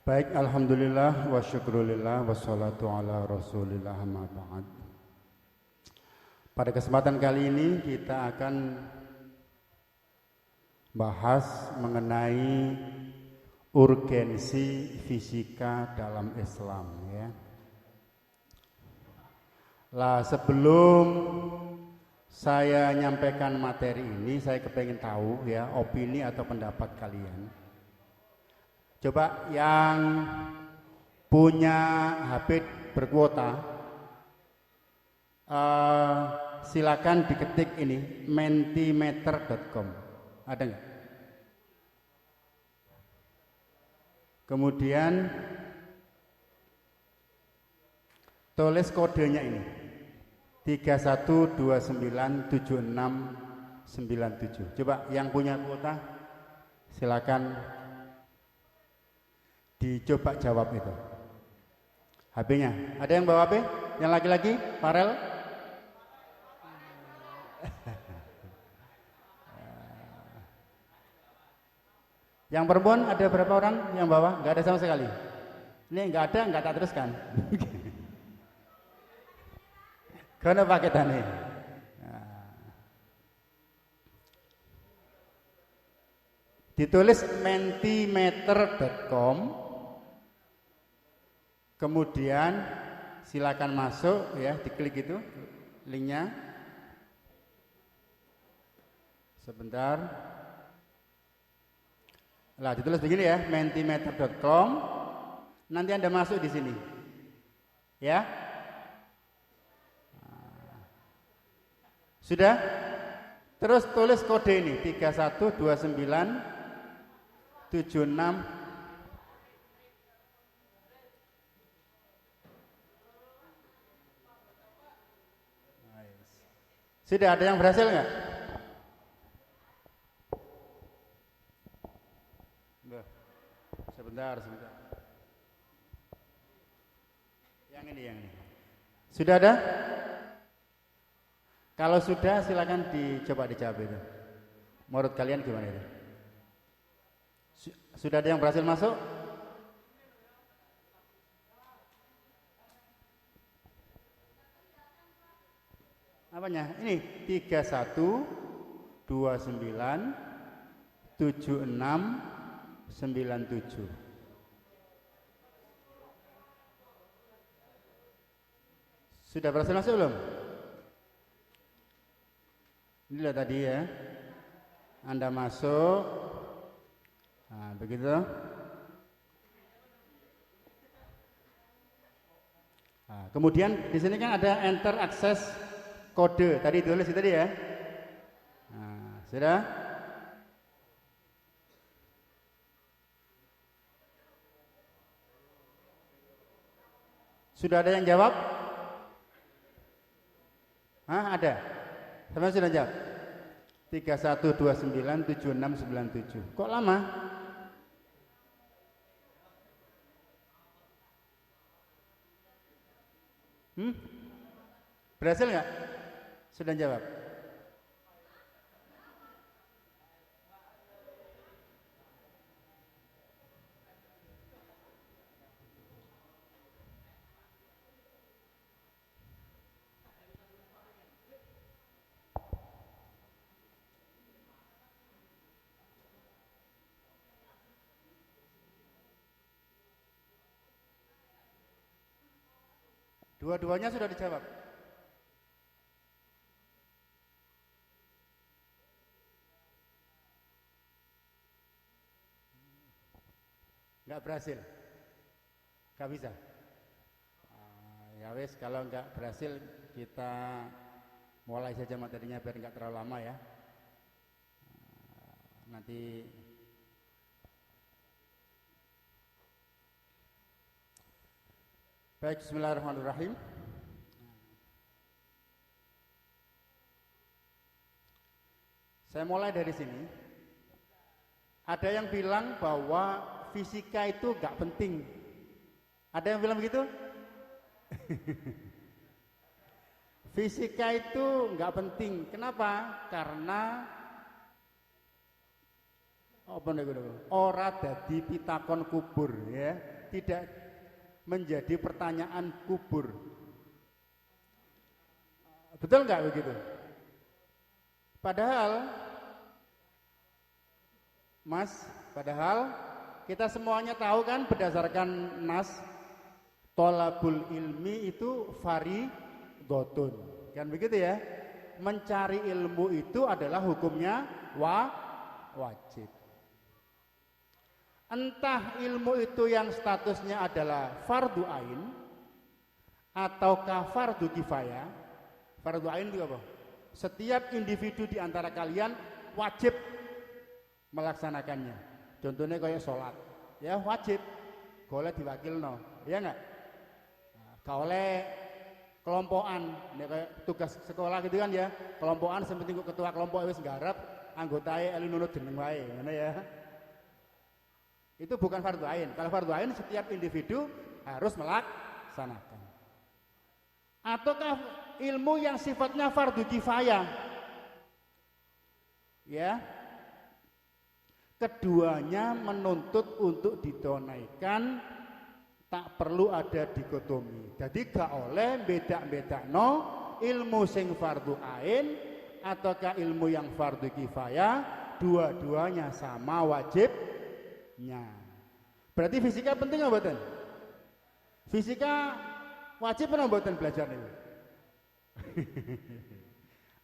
Baik, alhamdulillah wa syukrulillah wassalatu ala rasulillah amma ba'd. Pada kesempatan kali ini kita akan bahas mengenai urgensi fisika dalam Islam ya. Lah sebelum saya nyampaikan materi ini, saya kepengen tahu ya opini atau pendapat kalian. Coba yang punya HP berkuota, silakan diketik ini mentimeter.com. Ada nggak? Kemudian tulis kodenya ini 31297697. Coba yang punya kuota silakan dicoba jawab itu. HP-nya. Ada yang bawa HP? Yang laki-laki? Farel? Yang perempuan ada berapa orang yang bawa? Nggak ada sama sekali. Ini nggak ada, nggak tak teruskan. Karena paketannya. Ditulis mentimeter.com. Kemudian silakan masuk ya, diklik itu linknya. Sebentar. Nah, ditulis begini ya, mentimeter.com. Nanti Anda masuk di sini. Ya. Sudah? Terus tulis kode ini 312976. Sudah ada yang berhasil nggak? Sebentar. Yang ini. Sudah ada? Kalau sudah silakan dicoba dijawab itu. Menurut kalian gimana itu? Sudah ada yang berhasil masuk? Apanya? Ini 31297697. Sudah berhasil masuk belum? Inilah tadi ya. Anda masuk. Nah, begitu. Nah, kemudian di sini kan ada enter akses kode, tadi tulis itu tadi ya. Nah, sudah? Sudah ada yang jawab? Hah, ada? Sama sudah jawab? 31297697. Kok lama? Berhasil nggak? Sudah jawab? Dua-duanya sudah dijawab. Nggak berhasil, nggak bisa. Ya wes, kalau nggak berhasil kita mulai saja materinya biar nggak terlalu lama ya. Nanti baik, bismillahirrahmanirrahim. Saya mulai dari sini. Ada yang bilang bahwa fisika itu gak penting. Ada yang bilang begitu? Fisika itu gak penting. Kenapa? Karena apa niku? Ora dadi pitakon kubur ya, tidak menjadi pertanyaan kubur. Betul nggak begitu? Padahal Mas, padahal kita semuanya tahu kan berdasarkan nas tolabul ilmi itu fardhotun. Kan begitu ya? Mencari ilmu itu adalah hukumnya wajib. Entah ilmu itu yang statusnya adalah fardu ain ataukah fardu kifayah. Fardu ain itu apa? Setiap individu di antara kalian wajib melaksanakannya. Contohnya kayak sholat, ya wajib. Golek diwakilno, ya enggak? Nah, oleh kelompokan, ini kayak tugas sekolah gitu kan ya. Kelompokan sepenting ketua kelompok wis nggarap, anggotae elu nurut jeneng wae, ngono ya. Itu bukan fardu ain. Kalau fardu ain setiap individu harus melaksanakan. Ataukah ilmu yang sifatnya fardu kifayah? Ya. Keduanya menuntut untuk ditunaikan, tak perlu ada dikotomi. Jadi gak oleh beda-bedakno ilmu sing fardu ain ataukah ilmu yang fardu kifayah, dua-duanya sama wajibnya. Berarti fisika penting apa mboten? Fisika wajib apa mboten belajar niku?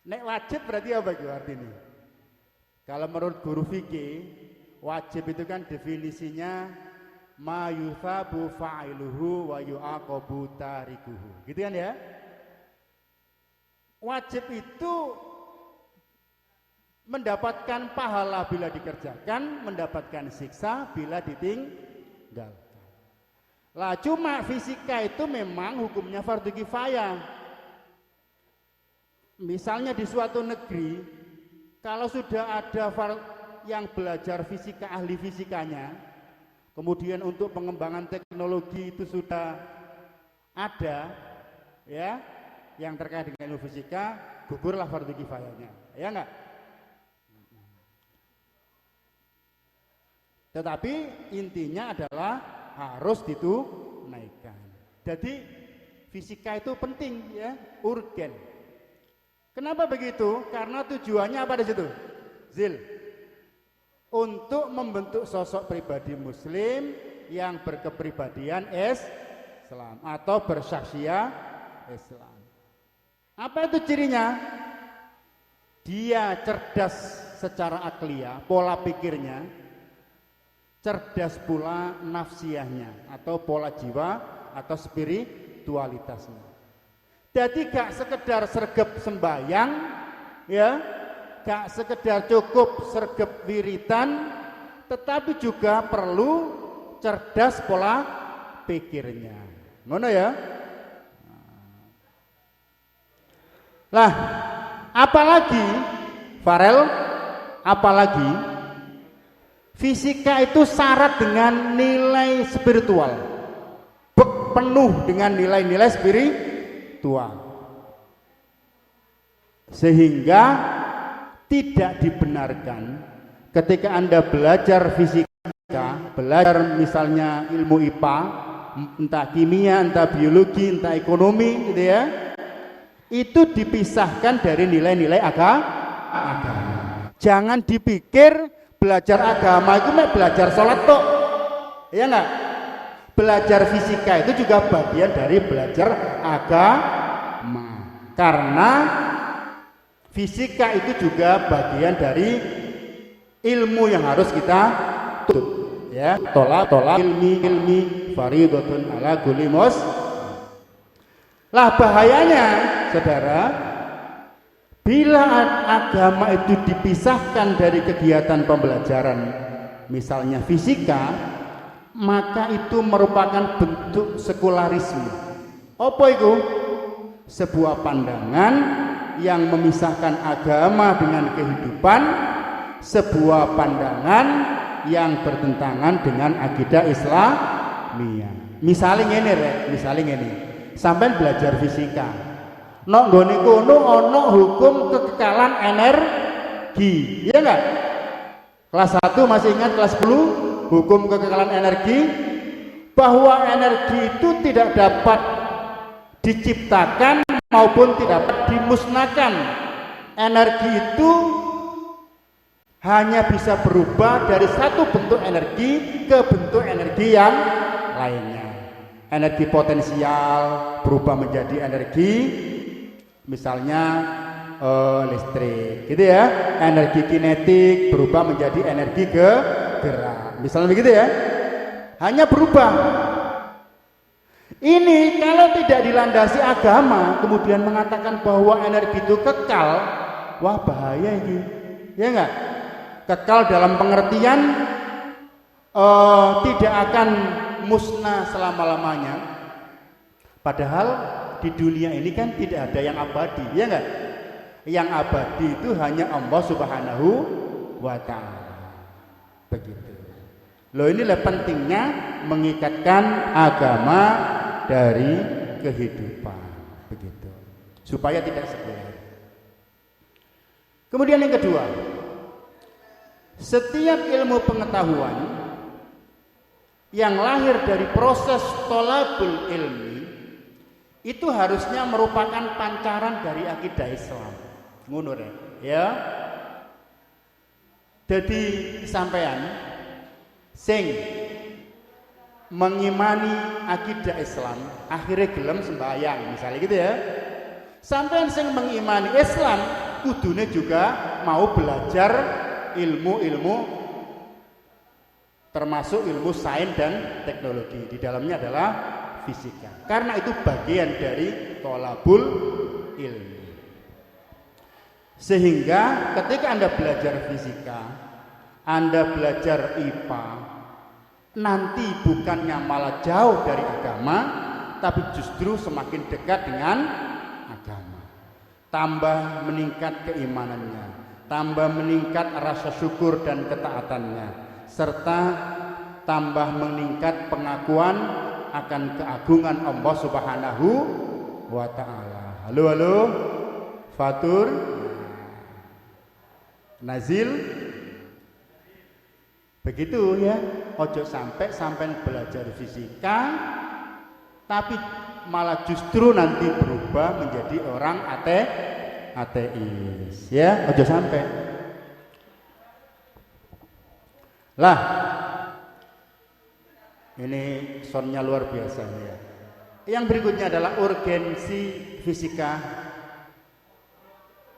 Nek wajib berarti apa itu artinya? Kalau menurut guru fikih, wajib itu kan definisinya ma yuthabu fa'iluhu wa yu'aqabu tarikuhu. Gitu kan ya? Wajib itu mendapatkan pahala bila dikerjakan, mendapatkan siksa bila ditinggalkan. Lah cuma fisika itu memang hukumnya fardu kifayah. Misalnya di suatu negeri, kalau sudah ada yang belajar fisika, ahli fisikanya, kemudian untuk pengembangan teknologi itu sudah ada, ya, yang terkait dengan ilmu fisika, gugurlah fardu kifayahnya, ya enggak? Tetapi intinya adalah harus ditunaikan. Jadi fisika itu penting, ya, urgen. Kenapa begitu? Karena tujuannya apa di situ? Zil, untuk membentuk sosok pribadi muslim yang berkepribadian Islam atau bersaksiat Islam. Apa itu cirinya? Dia cerdas secara akliyah, pola pikirnya, cerdas pula nafsiyahnya atau pola jiwa atau spiritualitasnya. Jadi gak sekedar sergap sembayang, ya, gak sekedar cukup sergap wiritan, tetapi juga perlu cerdas pola pikirnya. Ngono ya? Lah, apalagi Farel, apalagi fisika itu syarat dengan nilai spiritual, penuh dengan nilai-nilai spiritual. Sehingga tidak dibenarkan ketika Anda belajar fisika, belajar misalnya ilmu IPA, entah kimia, entah biologi, entah ekonomi gitu ya, itu dipisahkan dari nilai-nilai agama. Jangan dipikir belajar agama itu belajar sholat kok, ya enggak? Belajar fisika itu juga bagian dari belajar agama, karena fisika itu juga bagian dari ilmu yang harus kita tuntut, ya. Tolak ilmi faridotun ala kulli muslim. Lah bahayanya saudara, bila agama itu dipisahkan dari kegiatan pembelajaran misalnya fisika, maka itu merupakan bentuk sekularisme. Apa itu? Sebuah pandangan yang memisahkan agama dengan kehidupan, sebuah pandangan yang bertentangan dengan akidah Islamiyah. Misalnya ini, sampai belajar fisika, nok nggone kono ana hukum kekekalan energi, iya enggak? Kelas 1 masih ingat kelas 10 hukum kekekalan energi, bahwa energi itu tidak dapat diciptakan maupun tidak dapat dimusnahkan. Energi itu hanya bisa berubah dari satu bentuk energi ke bentuk energi yang lainnya. Energi potensial berubah menjadi energi misalnya listrik gitu ya. Energi kinetik berubah menjadi energi gerak misalnya begitu ya. Hanya berubah. Ini kalau tidak dilandasi agama kemudian mengatakan bahwa energi itu kekal, wah bahaya ini ya enggak? Kekal dalam pengertian tidak akan musnah selama-lamanya. Padahal di dunia ini kan tidak ada yang abadi, ya enggak? Yang abadi itu hanya Allah Subhanahu wa ta'ala. Begitu. Loh, inilah pentingnya mengikatkan agama dari kehidupan, begitu. Supaya tidak sekuler. Kemudian yang kedua, setiap ilmu pengetahuan yang lahir dari proses tolabul ilmi itu harusnya merupakan pancaran dari akidah Islam. Ngono ya. Jadi sampean sing mengimani akidah Islam akhirnya gelem sembahyang misalnya gitu ya. Sampean sing mengimani Islam kudune juga mau belajar ilmu-ilmu termasuk ilmu sains dan teknologi. Di dalamnya adalah fisika. Karena itu bagian dari tolabul ilmi. Sehingga ketika Anda belajar fisika, Anda belajar IPA, nanti bukannya malah jauh dari agama, tapi justru semakin dekat dengan agama. Tambah meningkat keimanannya, tambah meningkat rasa syukur dan ketaatannya, serta tambah meningkat pengakuan akan keagungan Allah Subhanahu wa ta'ala. Halo halo Fatur Nazil, begitu ya. Ojo sampai belajar fisika tapi malah justru nanti berubah menjadi orang ateis ya. Ojo sampai lah. Ini soundnya luar biasa ya. Yang berikutnya adalah urgensi fisika.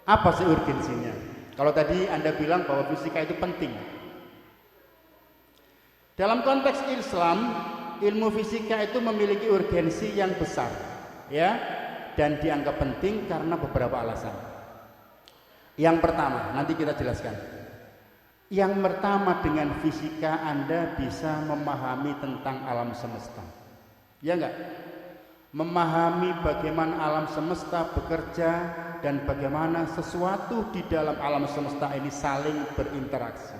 Apa sih urgensinya? Kalau tadi Anda bilang bahwa fisika itu penting. Dalam konteks Islam, ilmu fisika itu memiliki urgensi yang besar, ya, dan dianggap penting karena beberapa alasan. Yang pertama, nanti kita jelaskan. Yang pertama, dengan fisika Anda bisa memahami tentang alam semesta. Ya enggak? Memahami bagaimana alam semesta bekerja dan bagaimana sesuatu di dalam alam semesta ini saling berinteraksi.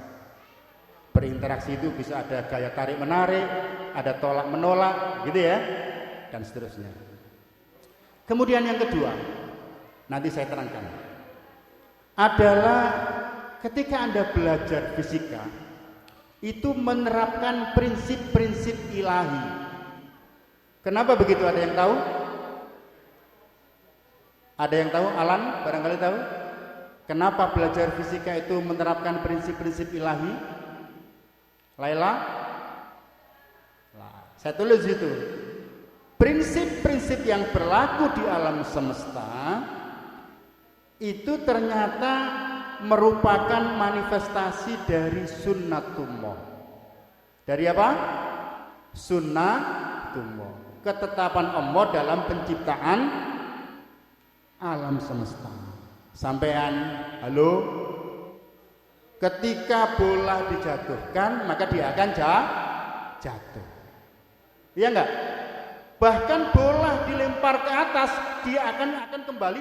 Berinteraksi itu bisa ada gaya tarik menarik, ada tolak menolak, gitu ya, dan seterusnya. Kemudian yang kedua, nanti saya terangkan, adalah ketika Anda belajar fisika itu menerapkan prinsip-prinsip ilahi. Kenapa begitu? Ada yang tahu? Ada yang tahu? Alan barangkali tahu? Kenapa belajar fisika itu menerapkan prinsip-prinsip ilahi? Laila? Saya tulis itu. Prinsip-prinsip yang berlaku di alam semesta itu ternyata merupakan manifestasi dari sunnatullah. Dari apa? Sunnatullah. Ketetapan Allah dalam penciptaan alam semesta. Sampean, halo? Ketika bola dijatuhkan, maka dia akan jatuh. Iya enggak? Bahkan bola dilempar ke atas, dia akan kembali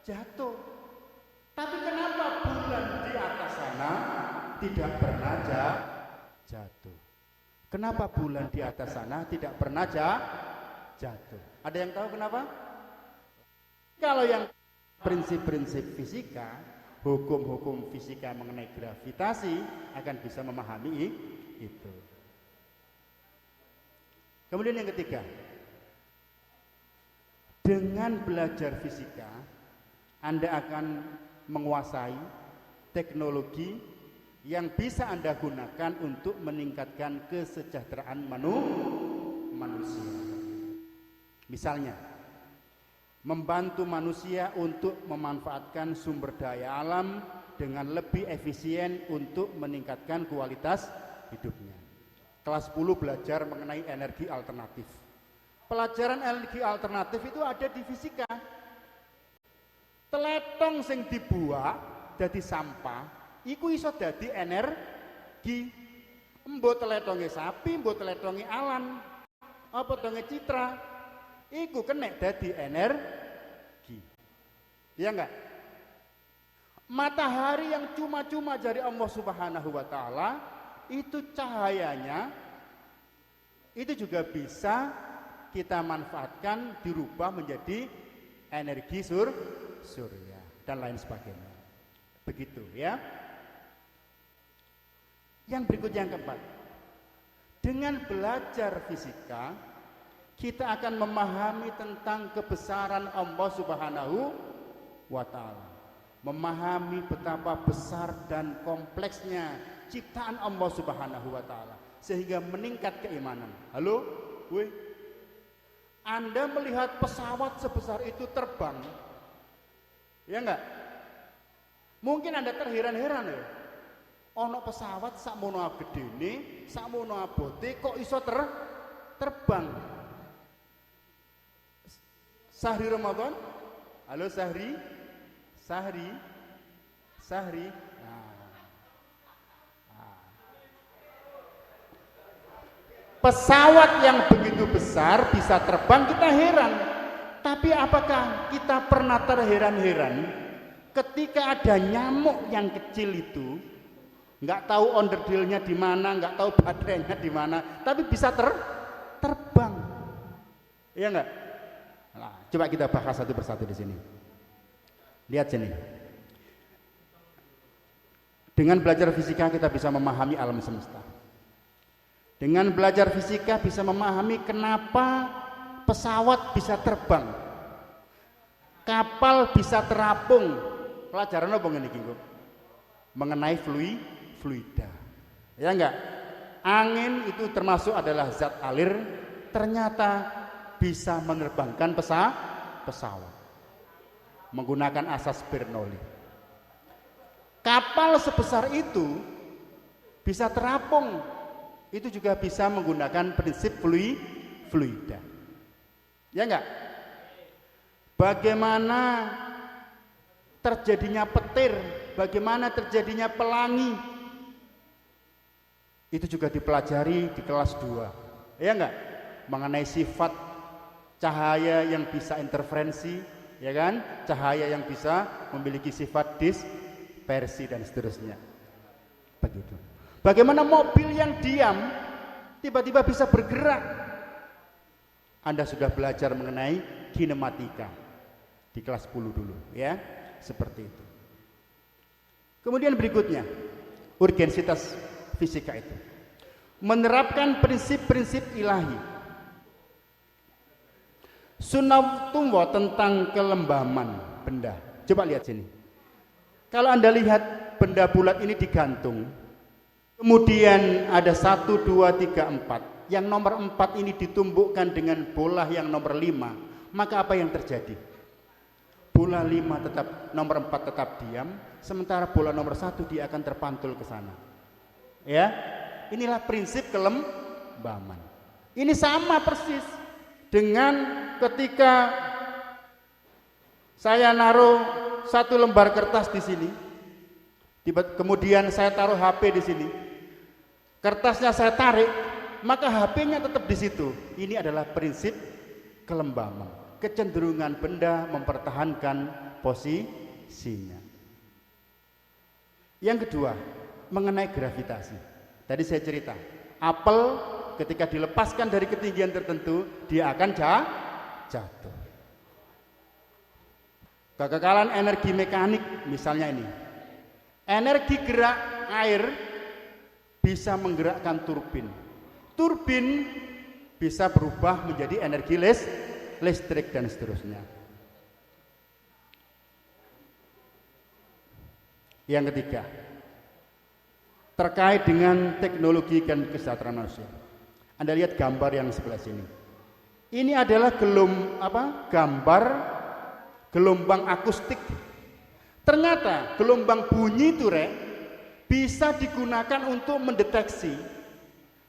jatuh. Tapi kenapa bulan di atas sana tidak pernah jatuh? Kenapa bulan di atas sana tidak pernah jatuh? Ada yang tahu kenapa? Kalau yang prinsip-prinsip fisika, hukum-hukum fisika mengenai gravitasi akan bisa memahami itu. Kemudian yang ketiga, dengan belajar fisika Anda akan menguasai teknologi yang bisa Anda gunakan untuk meningkatkan kesejahteraan manusia. Misalnya, membantu manusia untuk memanfaatkan sumber daya alam dengan lebih efisien untuk meningkatkan kualitas hidupnya. Kelas 10 belajar mengenai energi alternatif. Pelajaran energi alternatif itu ada di fisika. Teletong sing dibuat dadi sampah, iku iso dadi energi. Mbok teletonge sapi, mbok teletonge alan, apa tonge citra, iku kena dadi energi. Iya enggak? Matahari yang cuma-cuma dari Allah Subhanahu wa taala, itu cahayanya itu juga bisa kita manfaatkan, dirubah menjadi energi surya dan lain sebagainya. Begitu ya. Yang berikutnya yang keempat, dengan belajar fisika kita akan memahami tentang kebesaran Allah Subhanahu wa taala, memahami betapa besar dan kompleksnya ciptaan Allah Subhanahu wa taala sehingga meningkat keimanan. Halo? Woi. Anda melihat pesawat sebesar itu terbang, ya enggak? Mungkin Anda terheran-heran ya. Ono pesawat sakmono gedene, sakmono abote kok iso terbang. Sahri Ramadan? Halo Sahri? Sahri? Pesawat yang begitu besar bisa terbang, kita heran. Tapi apakah kita pernah terheran-heran ketika ada nyamuk yang kecil itu, nggak tahu onderdilnya di mana, nggak tahu baterainya di mana, tapi bisa terbang, iya nggak? Nah, coba kita bahas satu persatu di sini. Lihat sini. Dengan belajar fisika kita bisa memahami alam semesta. Dengan belajar fisika bisa memahami kenapa pesawat bisa terbang, kapal bisa terapung. Pelajaran apa ngene iki, mengenai fluida. Ya enggak? Angin itu termasuk adalah zat alir, ternyata bisa menerbangkan pesawat menggunakan asas Bernoulli. Kapal sebesar itu bisa terapung, itu juga bisa menggunakan prinsip fluida. Ya enggak? Bagaimana terjadinya petir, bagaimana terjadinya pelangi, itu juga dipelajari di kelas 2. Ya enggak? Mengenai sifat cahaya yang bisa interferensi, ya kan? Cahaya yang bisa memiliki sifat dispersi dan seterusnya. Begitu. Bagaimana mobil yang diam tiba-tiba bisa bergerak? Anda sudah belajar mengenai kinematika di kelas 10 dulu, ya. Seperti itu. Kemudian berikutnya, urgensitas fisika itu menerapkan prinsip-prinsip ilahi. Sunatullah tentang kelembaman benda. Coba lihat sini. Kalau Anda lihat benda bulat ini digantung, kemudian ada 1, 2, 3, 4. Yang nomor 4 ini ditumbukkan dengan bola yang nomor 5. Maka apa yang terjadi? Bola 5 tetap, nomor 4 tetap diam, sementara bola nomor 1 dia akan terpantul ke sana. Ya, inilah prinsip kelembaman. Ini sama persis dengan ketika saya naruh 1 lembar kertas di sini, kemudian saya taruh HP di sini, kertasnya saya tarik, maka HP-nya tetap di situ. Ini adalah prinsip kelembaman. Kecenderungan benda mempertahankan posisinya. Yang kedua, mengenai gravitasi. Tadi saya cerita, apel ketika dilepaskan dari ketinggian tertentu, dia akan jatuh. Kekekalan energi mekanik, misalnya ini, Energi gerak air bisa menggerakkan turbin. Turbin bisa berubah menjadi energi listrik dan seterusnya. Yang ketiga, terkait dengan teknologi dan kesejahteraan manusia. Anda lihat gambar yang sebelah sini. Ini adalah gambar gelombang akustik. Ternyata gelombang bunyi itu bisa digunakan untuk mendeteksi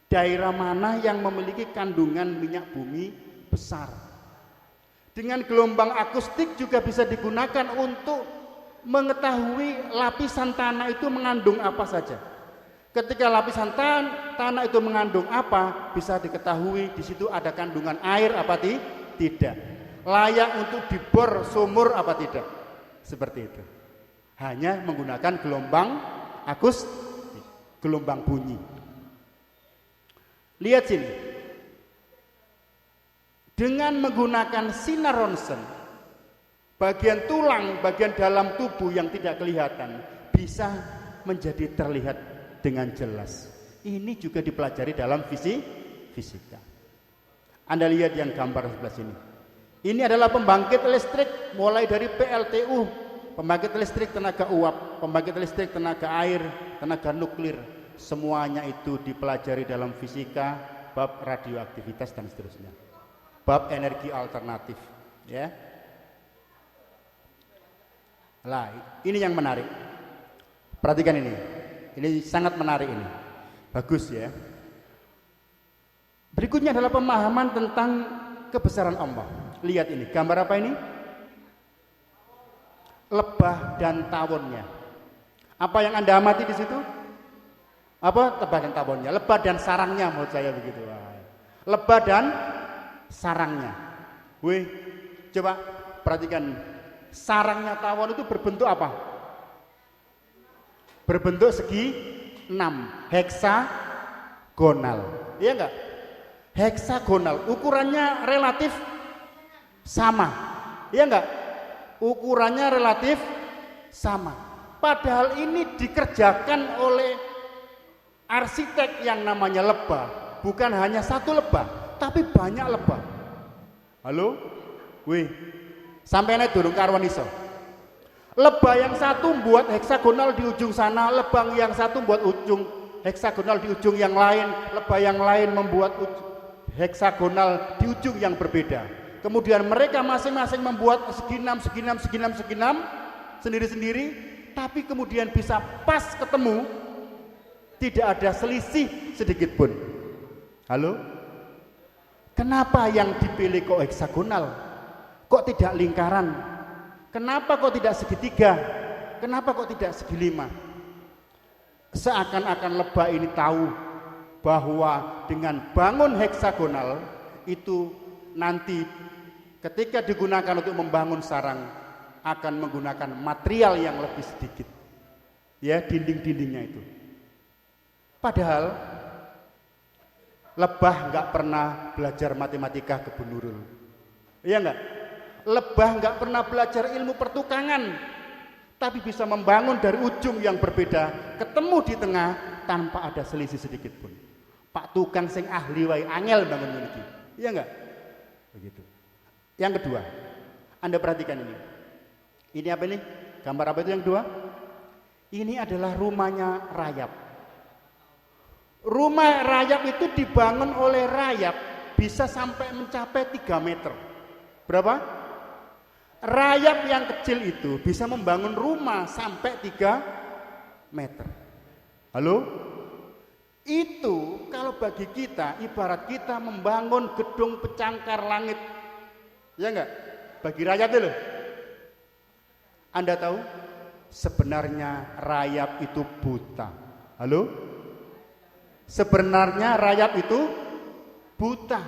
daerah mana yang memiliki kandungan minyak bumi besar. Dengan gelombang akustik juga bisa digunakan untuk mengetahui lapisan tanah itu mengandung apa saja. Ketika lapisan tanah itu mengandung apa, bisa diketahui di situ ada kandungan air apa tidak. Layak untuk dibor sumur apa tidak. Seperti itu. Hanya menggunakan gelombang akustik, gelombang bunyi. Lihat sini. Dengan menggunakan sinar ronsen, bagian tulang, bagian dalam tubuh yang tidak kelihatan bisa menjadi terlihat dengan jelas. Ini juga dipelajari dalam fisika. Anda lihat yang gambar sebelah sini. Ini adalah pembangkit listrik mulai dari PLTU, pembangkit listrik tenaga uap, pembangkit listrik tenaga air, tenaga nuklir. Semuanya itu dipelajari dalam fisika, bab radioaktivitas dan seterusnya. Bab energi alternatif, ya. Lah, ini yang menarik. Perhatikan ini. Ini sangat menarik ini. Bagus ya. Berikutnya adalah pemahaman tentang kebesaran Allah. Lihat ini, gambar apa ini? Lebah dan tawonnya. Apa yang Anda amati di situ? Apa lebah dan tawonnya? Lebah dan sarangnya menurut saya begitu. Lebah dan sarangnya. Wih, coba perhatikan. Sarangnya tawon itu berbentuk apa? Berbentuk segi 6, heksagonal. Iya enggak? Heksagonal, ukurannya relatif sama. Iya enggak? Ukurannya relatif sama. Padahal ini dikerjakan oleh arsitek yang namanya lebah. Bukan hanya satu lebah, tapi banyak lebah. Halo? Wih, sampai naik durung karuan iso. Lebah yang satu buat heksagonal di ujung sana, lebah yang satu buat ujung heksagonal di ujung yang lain, lebah yang lain membuat heksagonal di ujung yang berbeda. Kemudian mereka masing-masing membuat segi 6 sendiri-sendiri, tapi kemudian bisa pas ketemu, tidak ada selisih sedikit pun. Halo? Kenapa yang dipilih kok heksagonal? Kok tidak lingkaran? Kenapa kok tidak segitiga? Kenapa kok tidak segi 5? Seakan-akan lebah ini tahu bahwa dengan bangun heksagonal itu nanti ketika digunakan untuk membangun sarang akan menggunakan material yang lebih sedikit. Ya, dinding-dindingnya itu. Padahal lebah nggak pernah belajar matematika ke Bu Nurul. Iya nggak? Lebah nggak pernah belajar ilmu pertukangan, tapi bisa membangun dari ujung yang berbeda, ketemu di tengah tanpa ada selisih sedikit pun. Pak tukang sing ahli wae angel bangun ini. Iya nggak? Begitu. Yang kedua, Anda perhatikan ini. Ini apa ini? Gambar apa itu yang kedua? Ini adalah rumahnya rayap. Rumah rayap itu dibangun oleh rayap bisa sampai mencapai 3 meter. Berapa? Rayap yang kecil itu bisa membangun rumah sampai 3 meter. Halo? Itu kalau bagi kita, ibarat kita membangun gedung pencakar langit. Ya enggak? Bagi rayap itu loh. Anda tahu? Sebenarnya rayap itu buta. Halo? Sebenarnya rayap itu buta,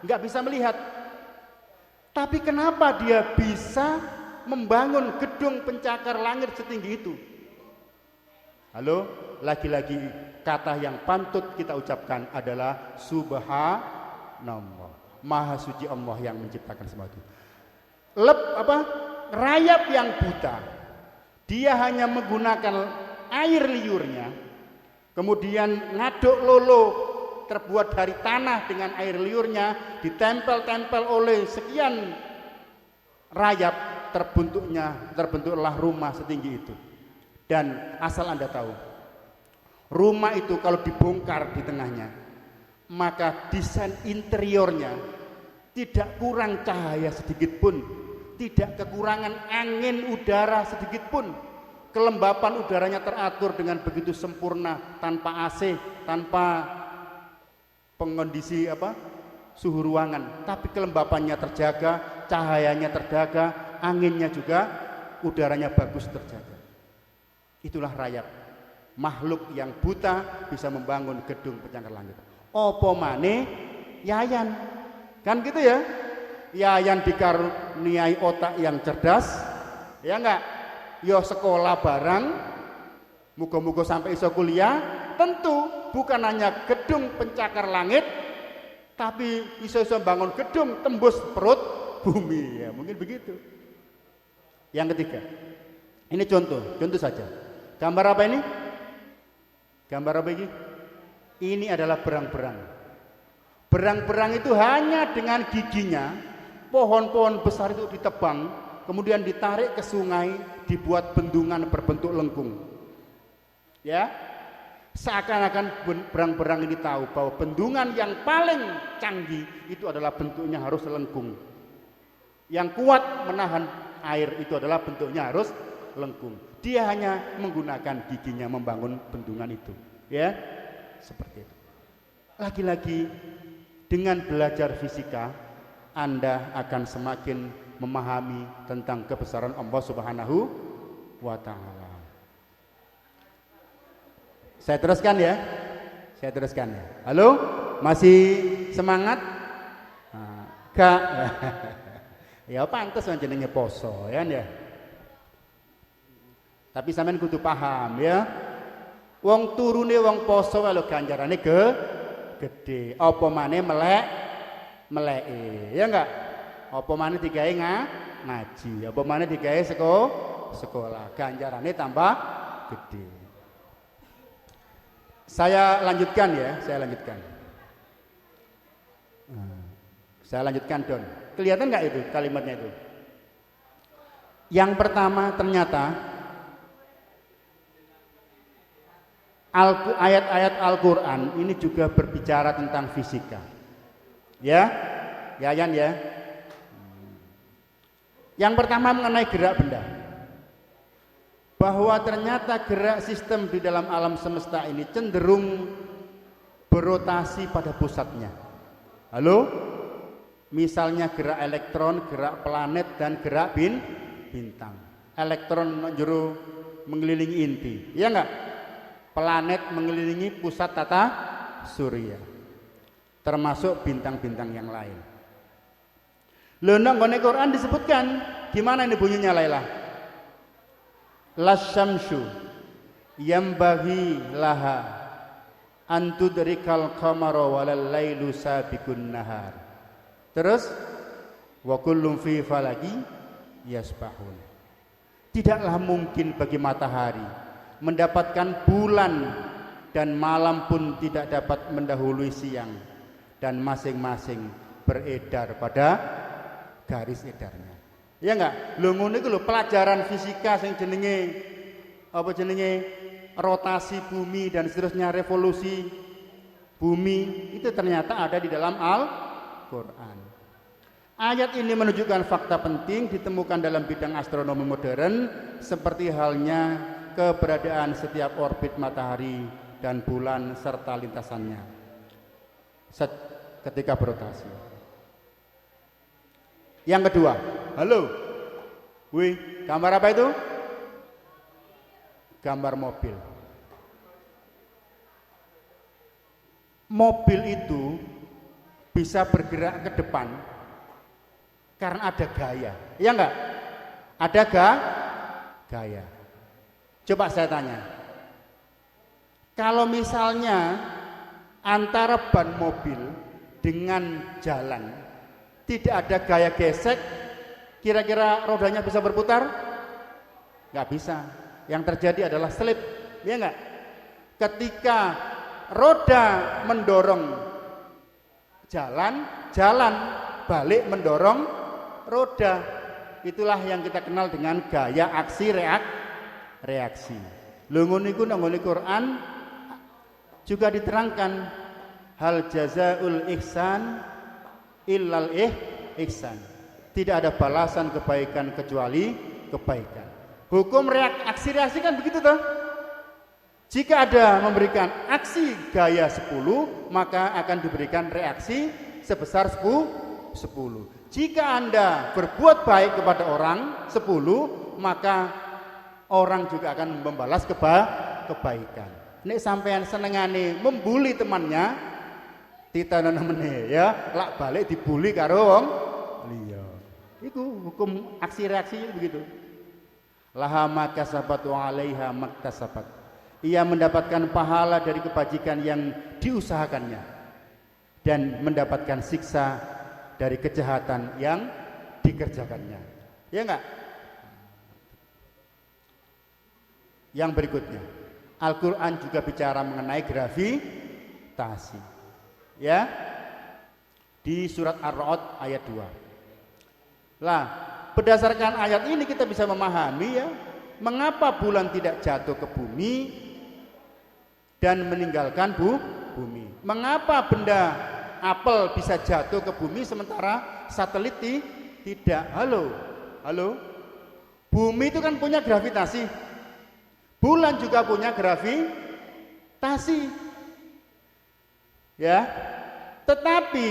nggak bisa melihat. Tapi kenapa dia bisa membangun gedung pencakar langit setinggi itu? Halo, lagi-lagi kata yang pantut kita ucapkan adalah Subhanallah. Maha suci Allah yang menciptakan semua itu. Rayap yang buta, dia hanya menggunakan air liurnya, kemudian ngaduk lolo terbuat dari tanah dengan air liurnya, ditempel-tempel oleh sekian rayap, terbentuklah rumah setinggi itu. Dan asal Anda tahu, rumah itu kalau dibongkar di tengahnya, maka desain interiornya tidak kurang cahaya sedikit pun, tidak kekurangan angin udara sedikit pun. Kelembapan udaranya teratur dengan begitu sempurna, tanpa AC, tanpa pengondisi suhu ruangan, tapi kelembapannya terjaga, cahayanya terjaga, anginnya juga, udaranya bagus terjaga. Itulah rayap, makhluk yang buta bisa membangun gedung pencakar langit. Opo mane Yayan, kan gitu ya. Yayan dikaruniai otak yang cerdas, ya enggak? Yo sekolah barang, muga-muga sampai iso kuliah. Tentu bukan hanya gedung pencakar langit, tapi iso bangun gedung tembus perut bumi, ya mungkin begitu. Yang ketiga, ini contoh saja. Gambar apa ini? Gambar apa ini? Ini adalah berang-berang. Berang-berang itu hanya dengan giginya, pohon-pohon besar itu ditebang, kemudian ditarik ke sungai, dibuat bendungan berbentuk lengkung. Ya, seakan-akan berang-berang ini tahu bahwa bendungan yang paling canggih itu adalah bentuknya harus lengkung. Yang kuat menahan air itu adalah bentuknya harus lengkung. Dia hanya menggunakan giginya membangun bendungan itu, ya, seperti itu. Lagi-lagi dengan belajar fisika, Anda akan semakin memahami tentang kebesaran Allah Subhanahu wa Ta'ala. Saya teruskan ya. Halo, masih semangat? Kak, ya pantes jenenge poso ya. Tapi sampean kudu paham ya. Wong turune wong poso kalau ganjarane gede. Apa maneh meleke, ya enggak? Apa maneh digawe ngaji, apa maneh digawe sekolah, ganjarane tambah gede. Saya lanjutkan ya, saya lanjutkan Don. Kelihatan enggak itu kalimatnya itu? Yang pertama ternyata ayat-ayat Al-Quran ini juga berbicara tentang fisika. Ya, Yayan ya. Yang pertama mengenai gerak benda. Bahwa ternyata gerak sistem di dalam alam semesta ini cenderung berotasi pada pusatnya. Halo? Misalnya gerak elektron, gerak planet, dan gerak bintang. Elektron mengelilingi inti, ya enggak? Planet mengelilingi pusat tata surya, termasuk bintang-bintang yang lain. Lho nang ngene Quran disebutkan, gimana ini bunyinya Laila? Lasyamsu yambaghi laha an tudrikal qamara walal lailu sabiqun nahar. Terus wa kullum fi falaki yasbahun. Tidaklah mungkin bagi matahari mendapatkan bulan, dan malam pun tidak dapat mendahului siang, dan masing-masing beredar pada garis edarnya. Ya enggak? Lho ngono iku lho pelajaran fisika sing jenenge rotasi bumi dan seterusnya, revolusi bumi itu ternyata ada di dalam Al-Qur'an. Ayat ini menunjukkan fakta penting ditemukan dalam bidang astronomi modern, seperti halnya keberadaan setiap orbit matahari dan bulan serta lintasannya ketika berotasi. Yang kedua, halo, wih, gambar apa itu? Gambar mobil. Mobil itu bisa bergerak ke depan karena ada gaya, ya enggak? Ada gaya. Coba saya tanya, kalau misalnya antara ban mobil dengan jalan tidak ada gaya gesek, kira-kira rodanya bisa berputar? Nggak bisa. Yang terjadi adalah slip, ya enggak? Ketika roda mendorong jalan, jalan balik mendorong roda. Itulah yang kita kenal dengan gaya aksi reaksi. Lungun niku nang Quran juga diterangkan hal jazaul ihsan illal ihsan. Tidak ada balasan kebaikan kecuali kebaikan. Hukum aksi reaksi kan begitu toh? Jika ada memberikan aksi gaya 10, maka akan diberikan reaksi sebesar 10. Jika Anda berbuat baik kepada orang 10, maka orang juga akan membalas kebaikan. Nek sampean senengane membuli temannya, titanan meneh ya, lak balik dibuli karo wong liya. Iku hukum aksi reaksi begitu. Laha makasabat wa 'alaiha maktasabat. Ia mendapatkan pahala dari kebajikan yang diusahakannya dan mendapatkan siksa dari kejahatan yang dikerjakannya. Ya enggak? Yang berikutnya, Al-Quran juga bicara mengenai gravitasi. Ya, di surat Ar-Ra'd ayat 2. Lah, berdasarkan ayat ini kita bisa memahami ya, mengapa bulan tidak jatuh ke bumi dan meninggalkan bumi. Mengapa benda apel bisa jatuh ke bumi sementara satelit tidak? Halo. Bumi itu kan punya gravitasi. Bulan juga punya gravitasi. Ya. Tetapi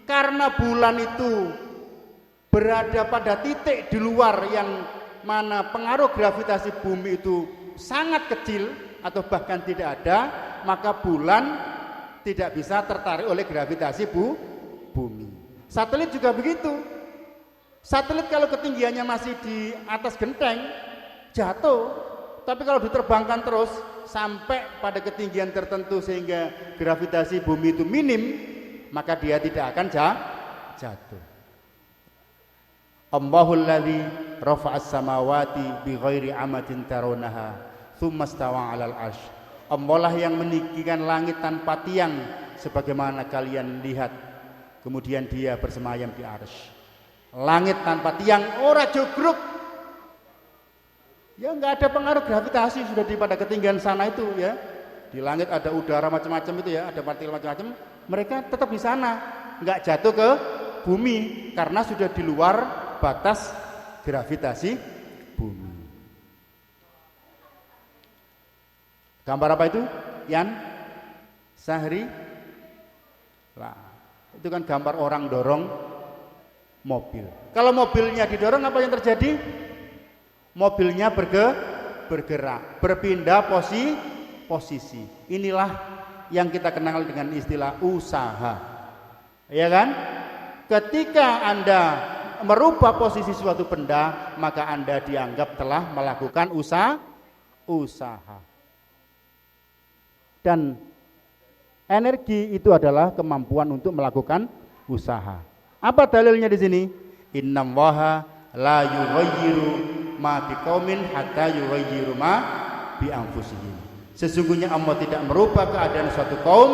karena bulan itu berada pada titik di luar yang mana pengaruh gravitasi bumi itu sangat kecil atau bahkan tidak ada, maka bulan tidak bisa tertarik oleh gravitasi bumi. Satelit juga begitu. Satelit kalau ketinggiannya masih di atas genteng jatuh, tapi kalau diterbangkan terus sampai pada ketinggian tertentu sehingga gravitasi bumi itu minim, maka dia tidak akan jatuh. Allahul ladzi rafa'as samawati bighairi amatin tarawnaha tsumma stawa 'alal 'arsy. Allah lah yang meninggikan langit tanpa tiang sebagaimana kalian lihat, kemudian dia bersemayam di arsy. Langit tanpa tiang ora jogrok. Ya enggak ada pengaruh gravitasi sudah di pada ketinggian sana itu ya. Di langit ada udara macam-macam itu ya, ada partikel macam-macam, mereka tetap di sana, enggak jatuh ke bumi karena sudah di luar batas gravitasi bumi. Gambar apa itu? Yan Sahri. Lah, itu kan gambar orang dorong mobil. Kalau mobilnya didorong apa yang terjadi? Mobilnya bergerak, berpindah posisi. Inilah yang kita kenal dengan istilah usaha. Ya kan? Ketika Anda merubah posisi suatu benda, maka Anda dianggap telah melakukan usaha. Dan energi itu adalah kemampuan untuk melakukan usaha. Apa dalilnya di sini? Innallaha la yughayyiru ma biqaumin hatta yughayyiru ma bi anfusihim. Sesungguhnya Allah tidak merubah keadaan suatu kaum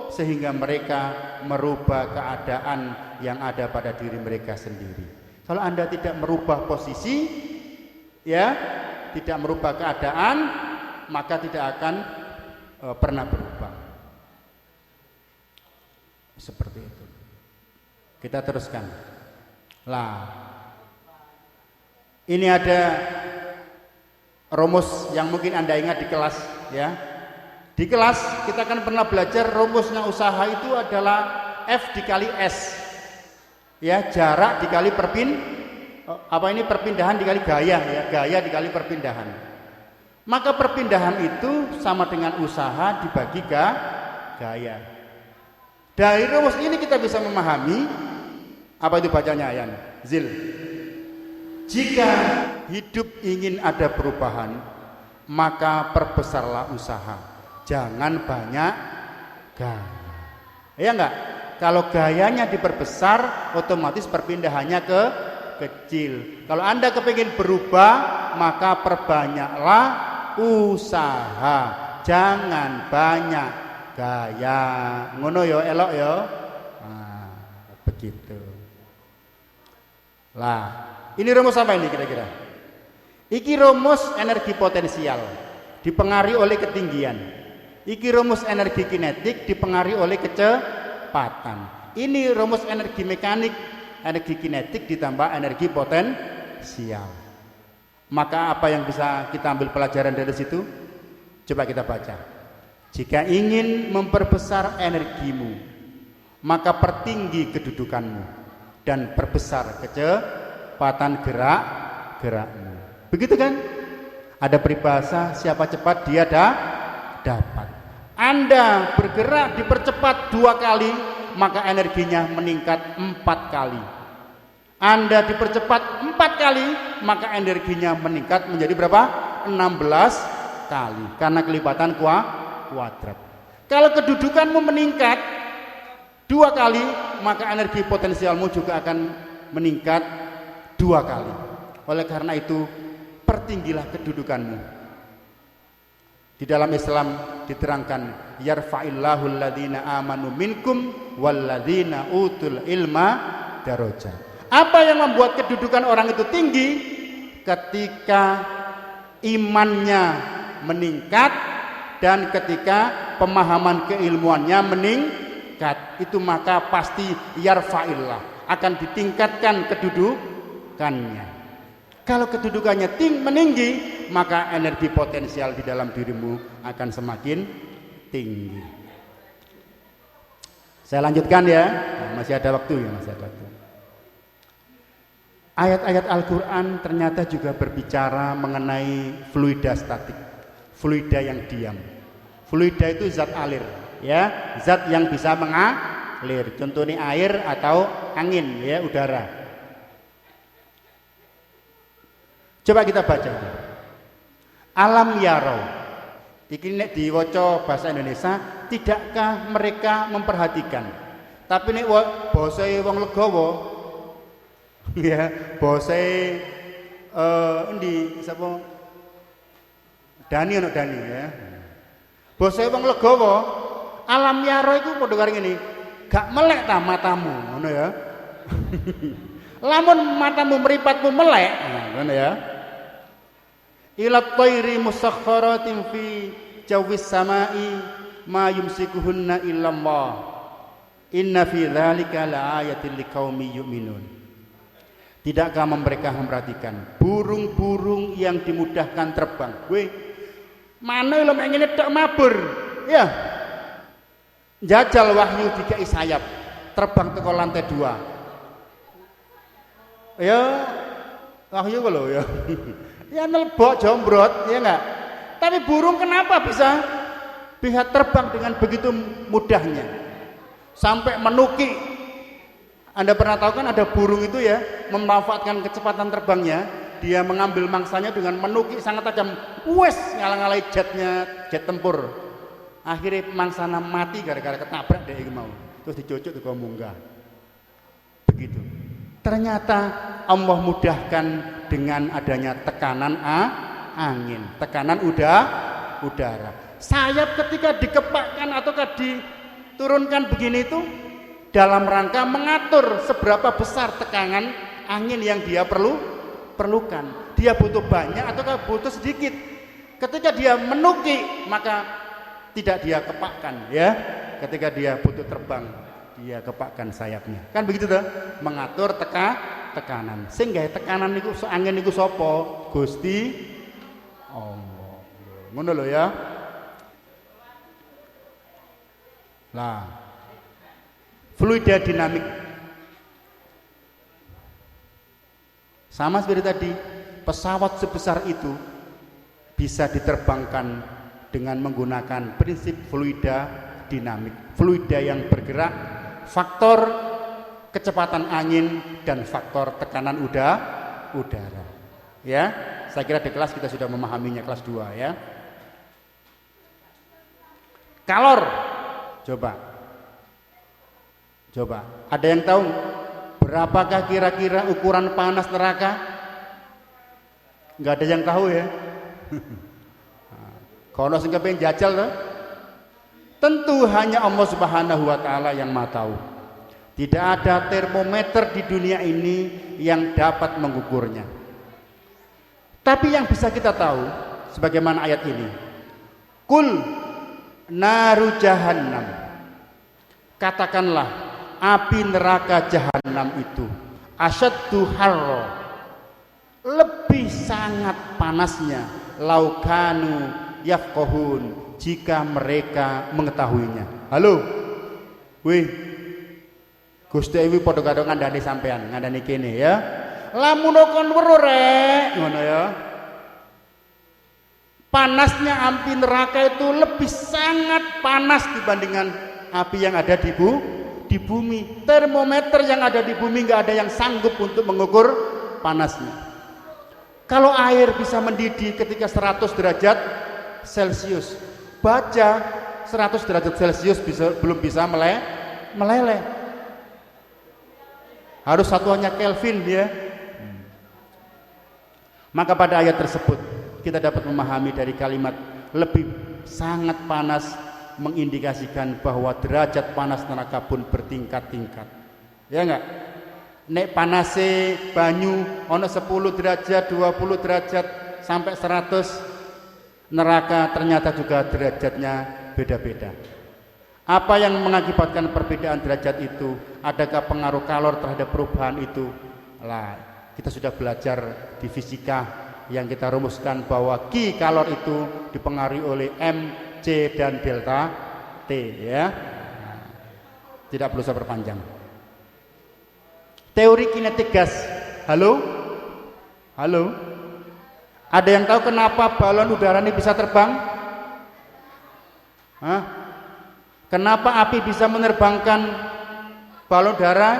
sehingga mereka merubah keadaan yang ada pada diri mereka sendiri. Kalau Anda tidak merubah posisi, ya, tidak merubah keadaan, maka tidak akan pernah berubah. Seperti itu. Kita teruskan. Lah, ini ada rumus yang mungkin Anda ingat di kelas, ya. Di kelas kita kan pernah belajar rumusnya usaha itu adalah F dikali S. Ya, jarak dikali perpindahan dikali gaya, ya, gaya dikali perpindahan. Maka perpindahan itu sama dengan usaha dibagi gaya. Dari rumus ini kita bisa memahami apa itu bacanya Yan Zil. Jika hidup ingin ada perubahan, maka perbesarlah usaha. Jangan banyak gaya. Ya enggak? Kalau gayanya diperbesar, otomatis perpindahannya kecil. Kalau Anda kepingin berubah, maka perbanyaklah usaha, jangan banyak gaya. Ngono yo elok yo. Nah, begitu. Lah, ini rumus apa ini kira-kira? Iki rumus energi potensial dipengaruhi oleh ketinggian. Iki rumus energi kinetik dipengaruhi oleh kecepatan. Ini rumus energi mekanik, energi kinetik ditambah energi potensial. Maka apa yang bisa kita ambil pelajaran dari situ? Coba kita baca. Jika ingin memperbesar energimu, maka pertinggi kedudukanmu dan perbesar kecepatan gerakmu. Begitu kan? Ada peribahasa, siapa cepat dia dapat. Anda bergerak dipercepat 2 kali, maka energinya meningkat 4 kali. Anda dipercepat 4 kali, maka energinya meningkat menjadi berapa? 16 kali. Karena kelipatan kuadrat. Kalau kedudukanmu meningkat 2 kali, maka energi potensialmu juga akan meningkat 2 kali. Oleh karena itu, pertinggilah kedudukanmu. Di dalam Islam diterangkan, yarfa'illahu alladhina amanu minkum walladhina utul ilma darajat. Apa yang membuat kedudukan orang itu tinggi? Ketika imannya meningkat dan ketika pemahaman keilmuannya meningkat, itu maka pasti yarfa'illah, akan ditingkatkan kedudukannya. Kalau kedudukannya meninggi, maka energi potensial di dalam dirimu akan semakin tinggi. Saya lanjutkan ya, masih ada waktu ya, masih ada waktu. Ayat-ayat Al-Quran ternyata juga berbicara mengenai fluida statik, fluida yang diam. Fluida itu zat alir, ya, zat yang bisa mengalir. Contohnya air atau angin, ya, udara. Coba kita baca. Alam yaro. Iki nek diwaca bahasa Indonesia, tidakkah mereka memperhatikan? Tapi nek basa wong legawa, ya, basa endi sapa? Dani ono Dani ya. Basa wong legawa, alam yaro iku padha karo ngene. Gak melek ta matamu, ngono ya. Lamun matamu mripatmu melek, ngono ya. Ila thairi musakhkharatin fi jawis samai ma yumsikuhunna illallah. Inna fi dzalika laayatil liqaumi yu'minun. Tidakkah mereka memperhatikan burung-burung yang dimudahkan terbang? Weh, mana lo ngene tok mabur? Ya. Jajal wahyu dikai sayap, terbang ke lantai 2. Ya, wahyu lho ya. Ya nelbok jombrot, ya enggak? Tapi burung kenapa bisa terbang dengan begitu mudahnya? Sampai menukik. Anda pernah tahu kan ada burung itu ya, memanfaatkan kecepatan terbangnya, dia mengambil mangsanya dengan menukik sangat tajam. Wes, ngalang-ngalai jet tempur. Akhirnya mangsana mati gara-gara ketabrak dia mau. Terus dicocok juga munggah. Begitu. Ternyata Allah mudahkan dengan adanya tekanan angin, tekanan udara. Sayap ketika dikepakkan atau diturunkan begini itu dalam rangka mengatur seberapa besar tekanan angin yang dia perlukan. Dia butuh banyak atau butuh sedikit. Ketika dia menukik, maka tidak dia kepakkan, ya. Ketika dia butuh terbang, dia kepakkan sayapnya. Kan begitu tuh, mengatur tekanan. Sehingga tekanan niku angin niku sapa? Gusti Allah. Ngono lho ya. Lah, fluida dinamik sama seperti tadi, pesawat sebesar itu bisa diterbangkan dengan menggunakan prinsip fluida dinamik, fluida yang bergerak, faktor kecepatan angin dan faktor tekanan udara. Ya, saya kira di kelas kita sudah memahaminya, kelas 2 ya. Kalor, coba, ada yang tahu berapakah kira-kira ukuran panas neraka? Nggak ada yang tahu ya. Kono sing kepengin jajal to? Tentu hanya Allah Subhanahu wa taala yang Maha tahu. Tidak ada termometer di dunia ini yang dapat mengukurnya. Tapi yang bisa kita tahu sebagaimana ayat ini. Kul naru jahannam. Katakanlah api neraka jahanam itu asyaddu harra, lebih sangat panasnya, laukanu yafqahun, jika mereka mengetahuinya. Halo, wih, Gusti Ewi padha karo ngandani sampean, ngandani kene ya. Lamun kon weruh rek, ngono ya. Panasnya api neraka itu lebih sangat panas dibandingkan api yang ada di bumi. Termometer yang ada di bumi nggak ada yang sanggup untuk mengukur panasnya. Kalau air bisa mendidih ketika 100 derajat Celcius, baja 100 derajat Celcius belum bisa meleleh. Harus satuannya Kelvin ya. Maka pada ayat tersebut kita dapat memahami dari kalimat lebih sangat panas mengindikasikan bahwa derajat panas neraka pun bertingkat-tingkat. Ya enggak? Nek panase banyu ono 10 derajat, 20 derajat sampai 100, neraka ternyata juga derajatnya beda-beda. Apa yang mengakibatkan perbedaan derajat itu? Adakah pengaruh kalor terhadap perubahan itu? Lah, kita sudah belajar di fisika yang kita rumuskan bahwa Q kalor itu dipengaruhi oleh M, C dan delta T ya. Tidak perlu saya perpanjang. Teori kinetik gas. Halo? Halo? Ada yang tahu kenapa balon udara ini bisa terbang? Hah? Kenapa api bisa menerbangkan balon udara?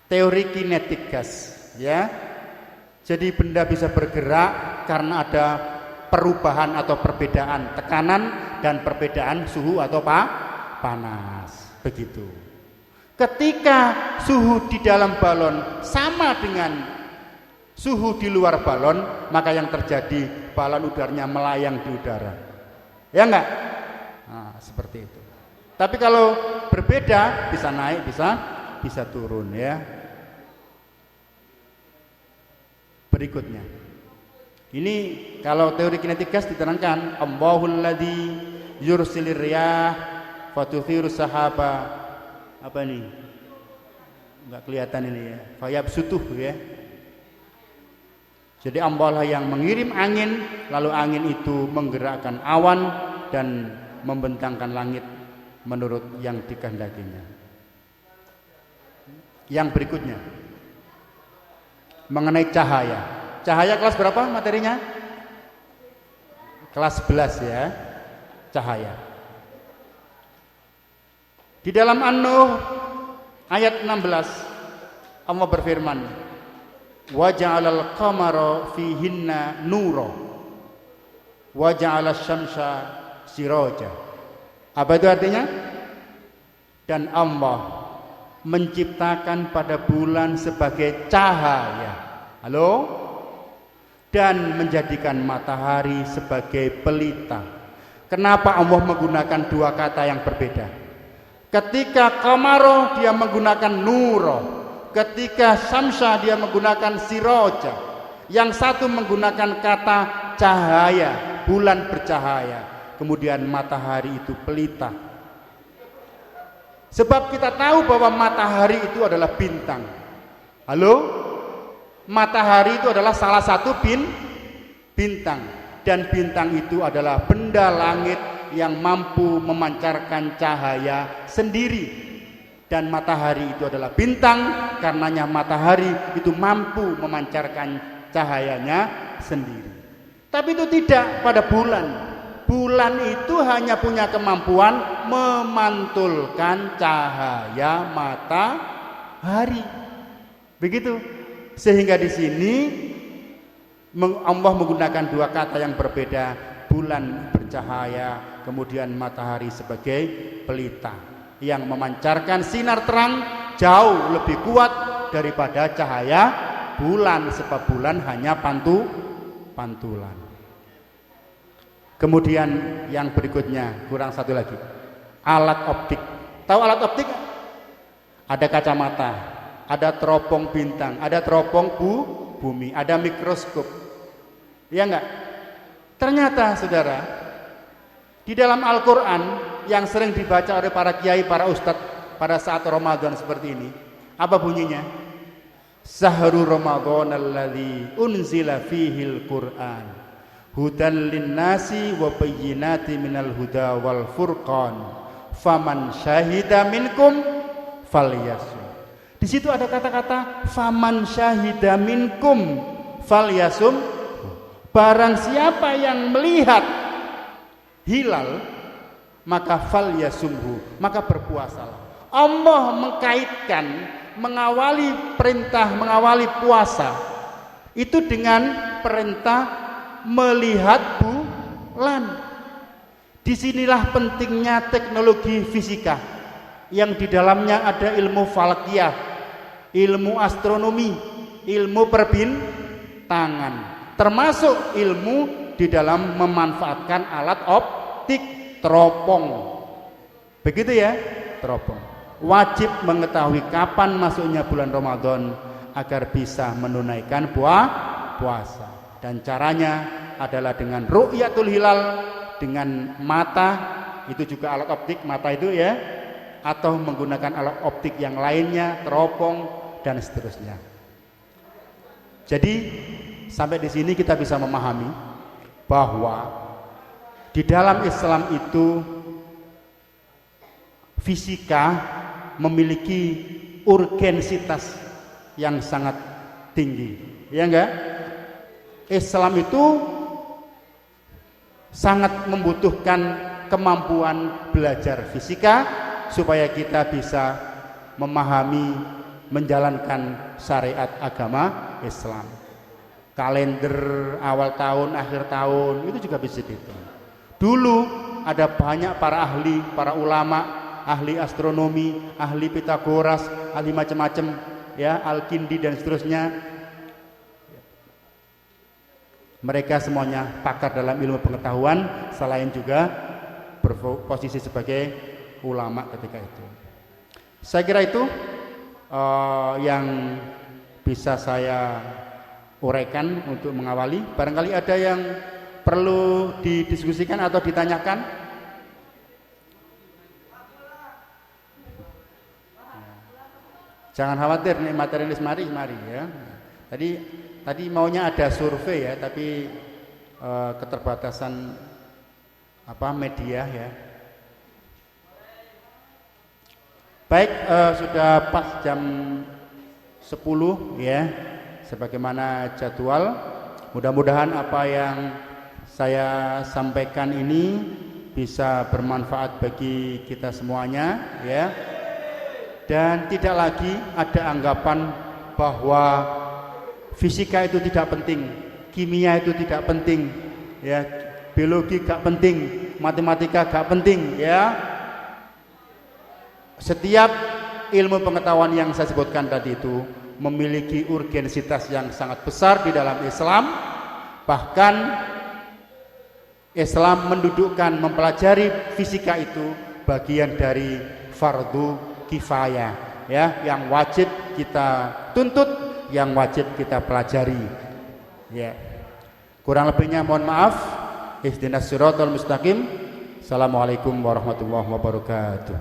Teori kinetik gas, ya. Jadi benda bisa bergerak karena ada perubahan atau perbedaan tekanan dan perbedaan suhu atau panas. Begitu. Ketika suhu di dalam balon sama dengan suhu di luar balon, maka yang terjadi balon udaranya melayang di udara. Ya enggak? Nah, seperti itu. Tapi kalau berbeda, bisa naik, bisa turun ya. Berikutnya. Ini kalau teori kinetik gas diterangkan, Allahul ladzi yursilir riyah fatuthiru sahaba. Apa nih? Enggak kelihatan ini ya. Fayabsutuh ya. Jadi Allah lah yang mengirim angin, lalu angin itu menggerakkan awan dan membentangkan langit menurut yang dikehendakinya. Yang berikutnya mengenai cahaya. Cahaya kelas berapa materinya? Kelas 11 ya. Cahaya. Di dalam An-Nur ayat 16 Allah berfirman, wa ja'alal qamara fihinna nura wa ja'alas syamsa siraja. Apa itu artinya? Dan Allah menciptakan pada bulan sebagai cahaya. Halo? Dan menjadikan matahari sebagai pelita. Kenapa Allah menggunakan dua kata yang berbeda? Ketika qamaro dia menggunakan nuro, ketika syamsa dia menggunakan siroja. Yang satu menggunakan kata cahaya, bulan bercahaya, kemudian matahari itu pelita. Sebab kita tahu bahwa matahari itu adalah bintang. Halo? Matahari itu adalah salah satu bintang, dan bintang itu adalah benda langit yang mampu memancarkan cahaya sendiri, dan matahari itu adalah bintang karenanya matahari itu mampu memancarkan cahayanya sendiri. Tapi itu tidak pada bulan. Bulan itu hanya punya kemampuan memantulkan cahaya matahari. Begitu. Sehingga di sini Allah menggunakan dua kata yang berbeda, bulan bercahaya, kemudian matahari sebagai pelita yang memancarkan sinar terang jauh lebih kuat daripada cahaya bulan, sebab bulan hanya pantulan. Kemudian yang berikutnya, kurang satu lagi, alat optik. Tahu alat optik? Ada kacamata, ada teropong bintang, ada teropong bumi, ada mikroskop. Ya enggak? Ternyata saudara, di dalam Al-Quran yang sering dibaca oleh para kiai, para ustadz pada saat Ramadan seperti ini, apa bunyinya? Sahru Ramadan alladzi unzila fihil Qur'an hudan linnasi wa bayyinati minal huda wal furqan faman syahida minkum falyasum. Di situ ada kata-kata faman syahida minkum falyasum. Barang siapa yang melihat hilal maka falyasumhu, maka berpuasalah. Allah mengkaitkan, mengawali perintah, mengawali puasa itu dengan perintah melihat bulan. Disinilah pentingnya teknologi fisika yang di dalamnya ada ilmu falakiyah, ilmu astronomi, ilmu perbintangan, termasuk ilmu di dalam memanfaatkan alat optik, teropong. Begitu ya, teropong. Wajib mengetahui kapan masuknya bulan Ramadan agar bisa menunaikan puasa. Dan caranya adalah dengan ru'yatul hilal, dengan mata, itu juga alat optik, mata itu ya, atau menggunakan alat optik yang lainnya, teropong dan seterusnya. Jadi sampai di sini kita bisa memahami bahwa di dalam Islam itu fisika memiliki urgensitas yang sangat tinggi, ya enggak? Islam itu sangat membutuhkan kemampuan belajar fisika supaya kita bisa memahami, menjalankan syariat agama Islam. Kalender awal tahun, akhir tahun itu juga bisa dihitung. Dulu ada banyak para ahli, para ulama, ahli astronomi, ahli Pitagoras, ahli macam-macam, ya, Al-Kindi dan seterusnya. Mereka semuanya pakar dalam ilmu pengetahuan, selain juga berposisi sebagai ulama ketika itu. Saya kira itu yang bisa saya uraikan untuk mengawali. Barangkali ada yang perlu didiskusikan atau ditanyakan. Jangan khawatir, nih materi ini mari ya. Tadi maunya ada survei ya, tapi keterbatasan media ya. Baik, sudah pas jam 10 ya, sebagaimana jadwal. Mudah-mudahan apa yang saya sampaikan ini bisa bermanfaat bagi kita semuanya ya. Dan tidak lagi ada anggapan bahwa fisika itu tidak penting, kimia itu tidak penting, ya, biologi gak penting, matematika gak penting, ya. Setiap ilmu pengetahuan yang saya sebutkan tadi itu memiliki urgensitas yang sangat besar di dalam Islam. Bahkan Islam mendudukkan mempelajari fisika itu bagian dari fardu kifayah, ya, yang wajib kita tuntut, yang wajib kita pelajari, ya. Kurang lebihnya mohon maaf. Ihdinas siratal mustaqim. Assalamualaikum warahmatullahi wabarakatuh.